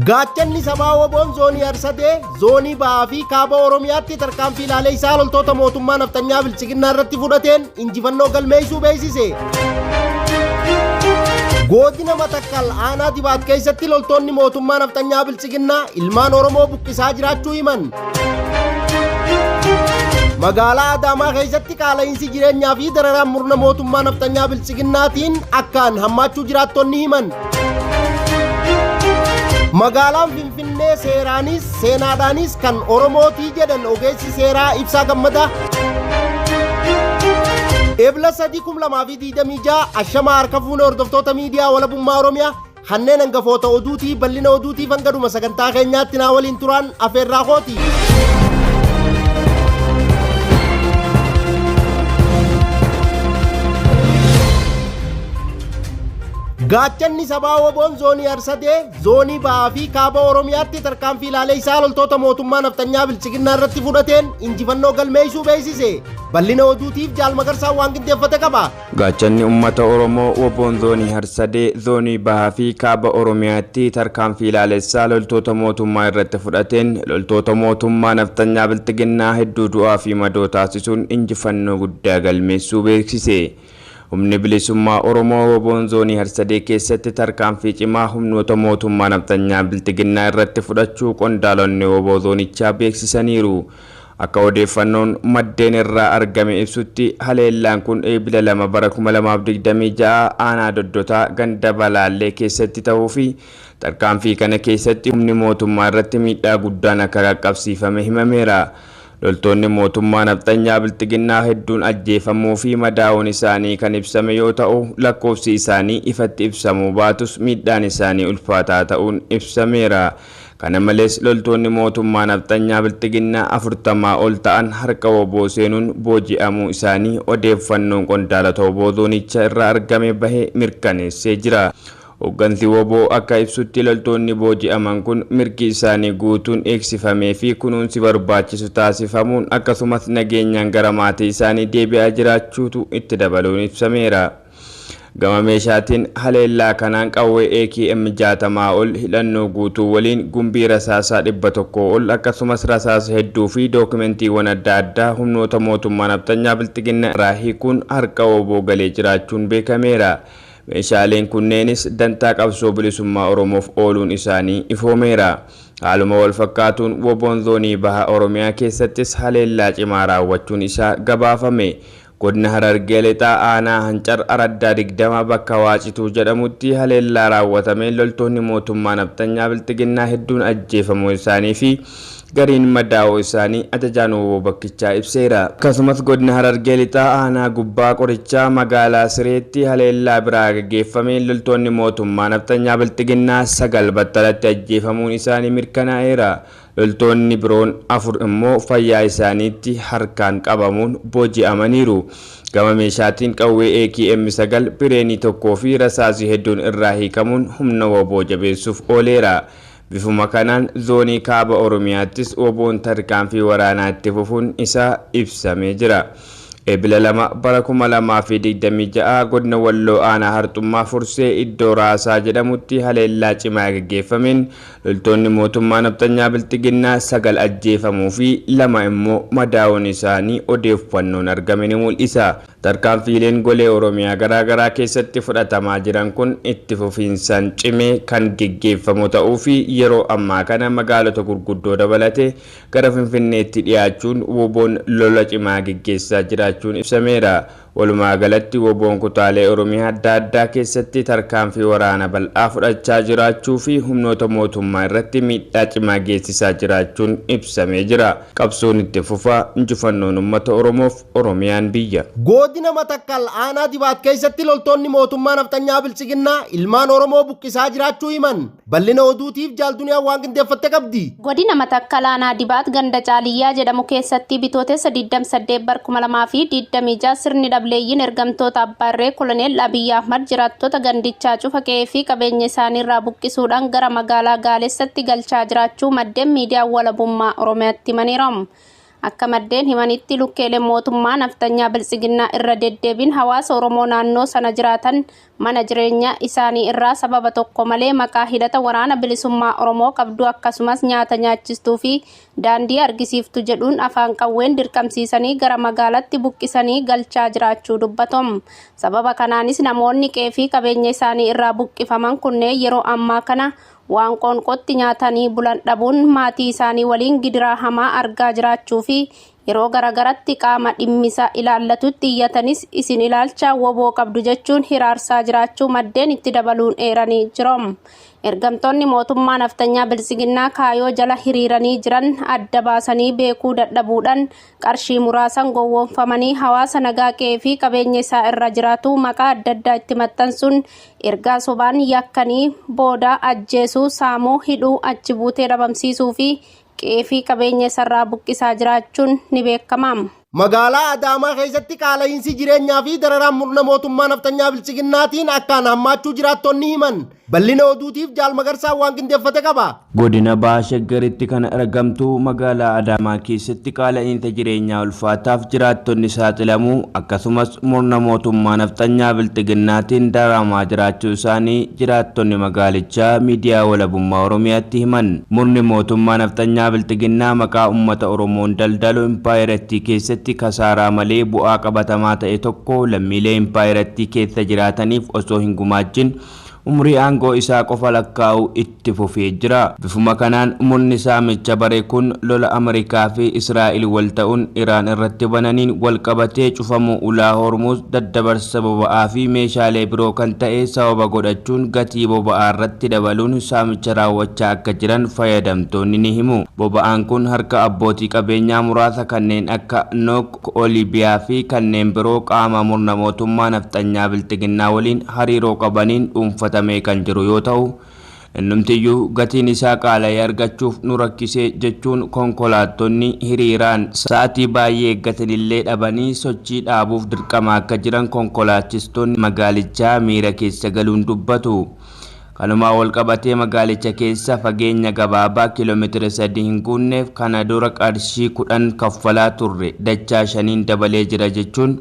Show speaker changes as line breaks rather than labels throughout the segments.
Gaachanni sabaa woboon zoonii Arsadee zoonii Bahaa fi Kaaba Oromiyaatti tarkaanfii ilaalee isaa loltoota mootummaa naftanyaa bilchiginaa irratti fudhateen injifannoo galmeessuu beeksise. Godina Matakkal aanaa Dibaat keessatti loltoonni mootummaa naftanyaa bilchiginaa ilmaan Oromoo buqqisaa jiraachuu himan. Magaalaa Adaamaa keessatti qaala'insi jireenyaa fi dararaan murna mootummaa naftanyaa bilchiginaatiin akkaan hammaachuu jiraattonni himan. Magaalaan Finfinnee seeraanis seenaadhaanis kan Oromootii jedhan ogeessi seeraa Ibsaa Gammadaa. Ebla 3,2026 ashamaa harka fuune hordoftoota miidiyaa walabummaa Oromiyaa kanneen hangafoota oduutii bal'ina oduutiif hangaduma sagantaa keenyaatti naa waliin turan afeerraa kooti. Gaachanni sabaa woboon zoonii Arsadee zoonii Bahaa fi Kaaba Oromiyaatti tarkaanfii ilaalee isaa loltoota mootummaa naftanyaa bilchiginaa irratti fudhateen injifannoo galmeessuu beeksise. Bal'ina oduutiif Jaalmagarsaa waan qindeeffate qaba.
Gaachanni uummata Oromoo woboon zoonii Arsadee zoonii Bahaa fi Kaaba Oromiyaatti tarkaanfii ilaalee isaa loltoota mootummaa irratti fudhateen loltoota mootummaa naftanyaa bilchiginaa hedduu du'aa fi madoo taasisuun injifannoo guddaa galmeessuu beeksise. Humni bilisummaa Oromoo woboon zoonii Arsadee keessatti tarkaanfii cimaa humnoota mootummaa naftanyaa bilchiginaa irratti fudhachuu qondaalonni woboo zoonichaa beeksisaniiru. Akka odeeffannoon maddeen irraa argame ibsutti haleellaan kun eebila 2 bara 2026 aanaa Doddotaa ganda Balaallee keessatti ta'uu fi tarkaanfii kana keessatti humni mootummaa irratti miidhaa guddaan akka qaqqabsiifame himameera. Loltoonni mootummaa naftanyaa bilchiginaa hedduun ajjeefamuu fi madaa'uun isaanii kan ibsame yoo ta'u lakkoofsi isaanii ifatti ibsamuu baatus miidhaan isaanii ulfaataa ta'uun ibsameera. Kana malees loltoonni mootummaa naftanyaa bilchiginaa 40 ol ta'an harka woboo seenuun booji'amuu isaanii odeeffannoon qondaalota woboo zoonichaa irraa argame bahee mirkaneessee jira. Hooggansi woboo akka ibsutti loltoonni booji'aman kun mirgi isaanii guutuun eegsifamee fi kunuunsi barbaachisu taasifamuun akkasumas nageenyaan gara maatii isaanii deebi'aa jiraachuutu itti dabaluun ibsameera. Gama meeshaatiin haleellaa kanaan qawwee AKM 60 ol hidhannoo guutuu waliin gumbii rasaasaa 100 ol akkasumas rasaasa hedduu fi dookumentiiwwan adda addaa humnoota mootummaa naftanyaa bilchiginaa irraa hiikuun harka woboo galee jiraachuun beekameera. Meeshaaleen kunneenis dantaa qabsoo bilisummaa Oromoof ooluun isaanii ifoomeera. Haaluma wal fakkaatuun woboon zoonii Bahaa Oromiyaa keessattis haleellaa cimaa raawwachuun isaa gabaafame. Godina Harargee Lixaa aanaa Hancar Araddaa 20 bakka Waacituu jedhamutti haleellaa raawwatameen loltoonni mootummaa naftanyaa bilchiginaa hedduun ajjeefamuu isaanii fi gariin madaa'uu isaanii ajajaan woboo bakkichaa ibseera. Akkasumas godina Harargee Lixaa aanaa Gubbaa Qorichaa magaalaa Sireetti haleellaa biraa gaggeeffameen loltoonni mootummaa naftanyaa bilchiginaa 9 battalatti ajjeefamuun isaanii mirkanaa'eera. Loltoonni biroon 4 immoo fayyaa isaaniitti harkaan qabamuun booji'amaniiru. Gama meeshaatiin qawwee AKM 9 bireenii tokkoo fi rasaasii hedduun irraa hiikamuun humna woboo jabeessuuf ooleera. Bifuma kanaan zoonii Kaaba Oromiyaattis woboon tarkaanfii waraanaa itti fufuun isaa ibsamee jira. Ebila 2 bara 2026 godina Walloo aanaa Harxummaa Fursee iddoo Raasaa jedhamutti haleellaa cimaa gaggeeffameen loltoonni mootummaa naftanyaa bilchiginaa 9 ajjeefamuu fi 2 immoo madaa'uun isaanii odeeffannoon argame ni mul'isa. Tarkaanfiileen golee Oromiyaa garaagaraa keessatti fudhatamaa jiran kun itti fufiinsaan cimee kan gaggeeffamu ta'uu fi yeroo ammaa kana magaalota gurguddoo dabalatee gara Finfinneetti dhiyaachuun woboon lola cimaa gaggeessaa jiraachuun ibsameera. Walumaa galatti woboon kutaalee Oromiyaa adda addaa keessatti tarkaanfii waraana bal'aa fudhachaa jiraachuu fi humnoota mootummaa irratti miidhaa cimaa geessisaa jiraachuun ibsamee jira. Qabsoon itti fufaa injifannoon uummata Oromoof Oromiyaan biyya.
Godina Matakkal aanaa Dibaat keessatti loltoonni mootummaa naftanyaa bilchiginaa ilmaan Oromoo buqqisaa jiraachuu himan. Bal'ina oduutiif Jaalduniyaan waan qindeeffatte qabdi.
Godina Matakkal aanaa Dibaat ganda Caaliyyaa jedhamu keessatti bitootessa 28 bara 2026 sirni dableeyyiin ergamtoota Abbaarree Koloneel Abiyyi Ahmad jiraattota gandichaa cufa qe'ee fi qabeenya isaanii irraa buqqisuudhaan gara magaalaa Gaalessatti galchaa jiraachuu maddeen miidiyaa walabummaa Oromiyaatti himaniiru. akka maddeen himanitti lukkeeleen mootummaa naftanyaa biltsiginnaa irra deddeebiin hawaasa Oromoo naannoo sana jiraatan mana jireenyaa isaanii irraa sababa tokko malee maqaa hidhata waraana bilisummaa Oromoo qabdu akkasumas nyaata nyaachistuu fi daandii argisiiftu jedhuun afaan qawween dirqamsiisanii gara magaalaatti buqqisanii galchaa jiraachuu dubbatom. Sababa kanaanis namoonni qe'ee fi qabeenya isaanii irraa buqqifaman kunneen yeroo ammaa kana waan qoonqootti nyaatanii bulan dhabuun maatii isaanii waliin gidiraa hamaa argaa jiraachuu fi yeroo garagaratti qaama dhimmisa ilaallatutti iyyatanis isin ilaalcha woboo qabdu jechuun hiraarsaa jiraachuu maddeen itti dabaluun eeranii jirom. Ergamtoonni mootummaa naftanyaa biltsiginnaa kaayoo jala hiriiranii jiran adda baasanii beekuu dadhabuudhaan qarshii muraasan gowwoomfamanii hawaasa nagaa qe'ee fi qabeenya isaa irra jiraatu maqaa adda addaa itti maxxansuun ergaa sobaan yakkanii booda ajjeesuu, saamuu, hidhuu, achi buutee dhabamsiisuu fi qe'ee fi qabeenya isaarraa buqqisaa jiraachuun ni beekama.
Magaalaa Adaamaa keessatti qaala'insi jireenyaa fi dararaan murna mootummaa naftanyaa biltsiginnaatiin akkaan hammaachuu jiraattonni himan. Bal'ina oduutiif Jaal Magarsaa waan qindeeffate qaba.
Godina Baha Shaggaritti kan argamtu magaalaa Adaamaa keessatti qaala'insa jireenyaa ulfaataaf jiraattonni saaxilamuu akkasumas murna mootummaa naftanyaa biltsiginnaatiin dararamaa jiraachuu isaanii jiraattonni magaalichaa miidiyaa walabummaa Oromiyaatti himan. Murni mootummaa naftanyaa biltsiginnaa maqaa uummata Oromoon daldalu impaayiratti keessatti kasaaraa malee bu'aa qabatamaa ta'e tokko lammiilee impaayiratti keessa jiraataniif osoo hin gumaachin umrii aangoo isaa qofa lakkaa'u itti fufee jira. Bifuma kanaan murni saamicha bare kun lola Ameerikaa fi Israa'el wal ta'uun Iraan irratti bananiin wal qabatee cufamuu ulaa Hormuuz daddabarsa boba'aa fi meeshaalee biroo kan ta'e sababa godhachuun gatii boba'aa irratti dabaluun saamicha raawwachaa akka jiran fayyadamtoonni ni himu. Boba'aan kun harka abbootii qabeenyaa muraasa kanneen akka Nook Oliibiyaa fi kanneen biroo qaama murna mootummaa naftanyaa biltsiginnaa waliin hariiroo qabaniin dhuunfata kan jiru yoo ta'u innumtiyyuu gatiin isaa qaala'ee argachuuf nu rakkisee jechuun konkolaattonni hiriiraan sa'aatii baay'ee eeggatanillee dhabanii sochii dhaabuuf dirqama akka jiran konkolaachistoonni magaalichaa miira keessa galuun dubbatu. Kanumaa wal qabatee magaalicha keessa fageenya gabaabaa kiiloomeetira 3 hin guunneef kana dura qarshii 10 kaffalaa turre dachaa 5 dabalee jira jechuun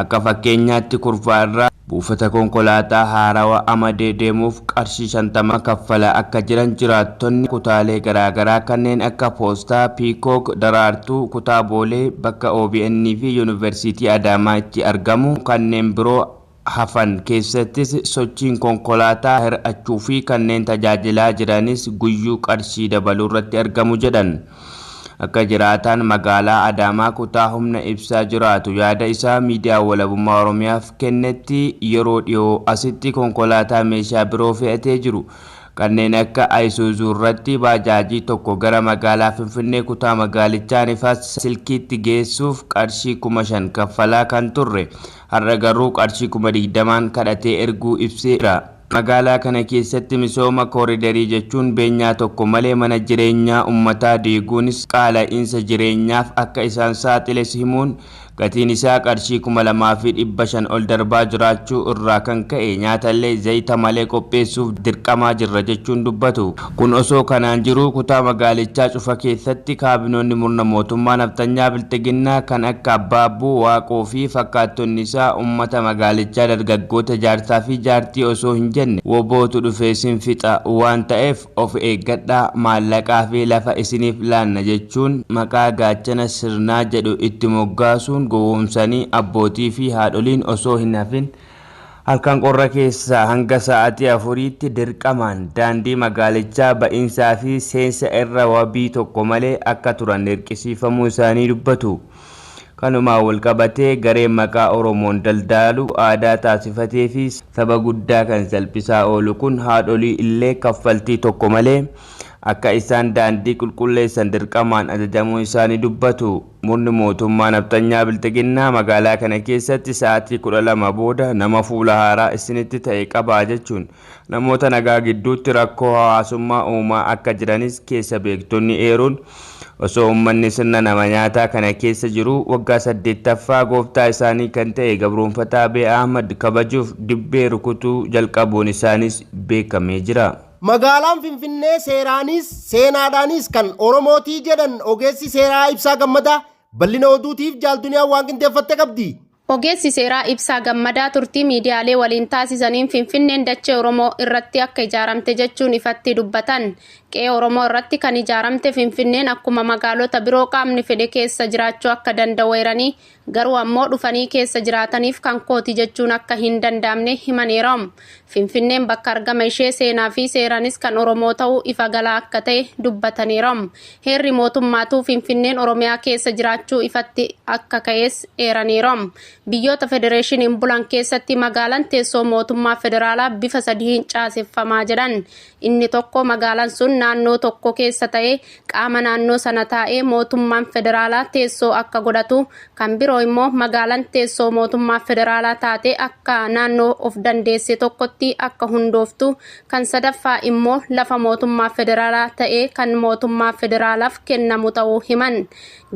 akka fakkeenyaatti kurfaa irraa buufata konkolaataa haarawaa Amadee deemuuf qarshii 50 kaffalaa akka jiran jiraattonni kutaalee garaagaraa kanneen akka Poostaa, Piikook, Daraartuu, Kutaa Boolee, bakka OBN fi Yuunivarsiitii Adaamaa itti argamu kanneen biroo hafan keessattis sochiin konkolaataa hir'achuu fi kanneen tajaajilaa jiranis guyyuu qarshii dabaluu irratti argamu jedhan. Akka jiraataan magaalaa Adaamaa kutaa humna ibsaa jiraatu yaada isaa miidiyaa walabummaa Oromiyaaf kennetti yeroo dhiyoo asitti konkolaataa meeshaa biroo fe'atee jiru kanneen akka Ayisuuzuu irratti baajaajii tokko gara magaalaa Finfinnee kutaa magaalichaa Nifaas Silkiitti geessuuf qarshii 5,000 kaffalaa kan turre har'a garuu qarshii 20,000 kadhatee erguu ibseera. Magaalaa kana keessatti misooma kooriidarii jechuun beenyaa tokko malee mana jireenyaa uummataa diiguunis qaala'insa jireenyaaf akka isaan saaxiles himuun gatiin isaa qarshii 2,500 ol darbaa jiraachuu irraa kan ka'e nyaatallee zayita malee qopheessuuf dirqamaa jirra jechuun dubbatu. Kun osoo kanaan jiru kutaa magaalichaa cufa keessatti kaabinoonni murna mootummaa naftanyaa biltsiginnaa kan akka Abbaabbuu Waaqoo fi fakkaattonni isaa uummata magaalichaa dargaggoota jaarsaa fi jaartii osoo hin jenne wobootu dhufee sin fixa waan ta'eef of eeggadhaa maallaqaa fi lafa isiniif laanna jechuun maqaa gaachana sirnaa jedhu itti moggaasuun gowwoomsanii abbootii fi haadholiin osoo hin hafin halkan qorra keessaa hanga sa'aatii 4tti dirqamaan daandii magaalichaa ba'insaa fi seensa irra wabii tokko malee akka turan dirqisiifamuu isaanii dubbatu. Kanumaa wal qabatee gareen maqaa Oromoon daldaalu aadaa taasifatee fi saba guddaa kan salphisaa oolu kun haadholii illee kaffaltii tokko malee akka isaan daandii qulqulleessan dirqamaan ajajamuu isaanii dubbatu. Murni mootummaa naftanyaa biltsiginnaa magaalaa kana keessatti sa'aatii 12 booda nama fuula haaraa isinitti ta'e qabaa jechuun namoota nagaa gidduutti rakkoo hawaasummaa uumaa akka jiranis keessa beektonni eeruun osoo uummanni sirna nama nyaataa kana keessa jiru waggaa 8ffaa gooftaa isaanii kan ta'e gabroonfataa Abiy Ahmad kabajuuf dibbee rukutuu jalqabuun isaanis beekamee jira.
Magaalaan Finfinnee seeraanis seenaadhaanis kan Oromootii jedhan ogeessi seeraa Ibsaa Gammadaa bal'ina oduutiif Jaalduniyaan waan qindeeffatte qabdi.
Ogeessi seeraa Ibsaa Gammadaa turtii miidiyaalee waliin taasisaniin Finfinneen dachee Oromoo irratti akka ijaaramte jechuun ifatti dubbatan. Qe'ee Oromoo irratti kan ijaaramte Finfinneen akkuma magaalota biroo qaamni fedhe keessa jiraachuu akka danda'u eeranii garuu ammoo dhufanii keessa jiraataniif kan kooti jechuun akka hin danda'amne himaniiru. Finfinneen bakka argama ishee seenaa fi seeraanis kan Oromoo ta'uu ifa galaa akka ta'e dubbataniiru. Heerri mootummaatu Finfinneen Oromiyaa keessa jiraachuu ifatti akka ka'es eeraniiru. Biyyoota federeeshiniin bulan keessatti magaalaan teessoo mootummaa federaalaa bifa sadiin caaseffamaa jedhan. Inni tokko magaalaan sun naannoo tokko keessa ta'ee qaama naannoo sana taa'ee mootummaan federaalaa teessoo akka godhatu, kan biroo immoo magaalaan teessoo mootummaa federaalaa taatee akka naannoo of dandeesse tokkotti akka hundooftu, kan sadaffaa immoo lafa mootummaa federaalaa ta'ee kan mootummaa federaalaaf kennamu ta'uu himan.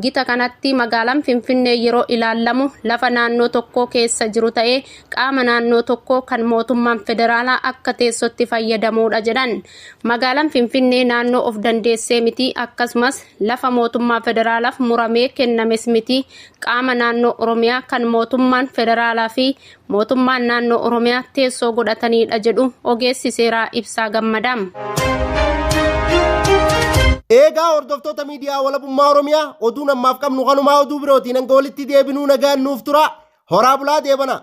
Gita kanatti magaalaan Finfinnee yeroo ilaallamu lafa naannoo tokko keessa jiru ta'ee qaama naannoo tokko kan mootummaan federaalaa akka teessootti fayyadamuudha jedhan. Magaalaan Finfinnee naannoo of dandeessee miti, akkasumas lafa mootummaa federaalaaf muramee kennames miti, qaama naannoo Oromiyaa kan mootummaan federaalaa fi mootummaan naannoo Oromiyaa teessoo godhatanidha jedhu ogeessi seeraa Ibsaa Gammadaa.
Eegaa hordoftoota miidiyaa walabummaa Oromiyaa oduun ammaaf qabnu kanumaa oduu birootiin hanga walitti deebinuu nagaan nuuf tura. Horaa bulaa deebana.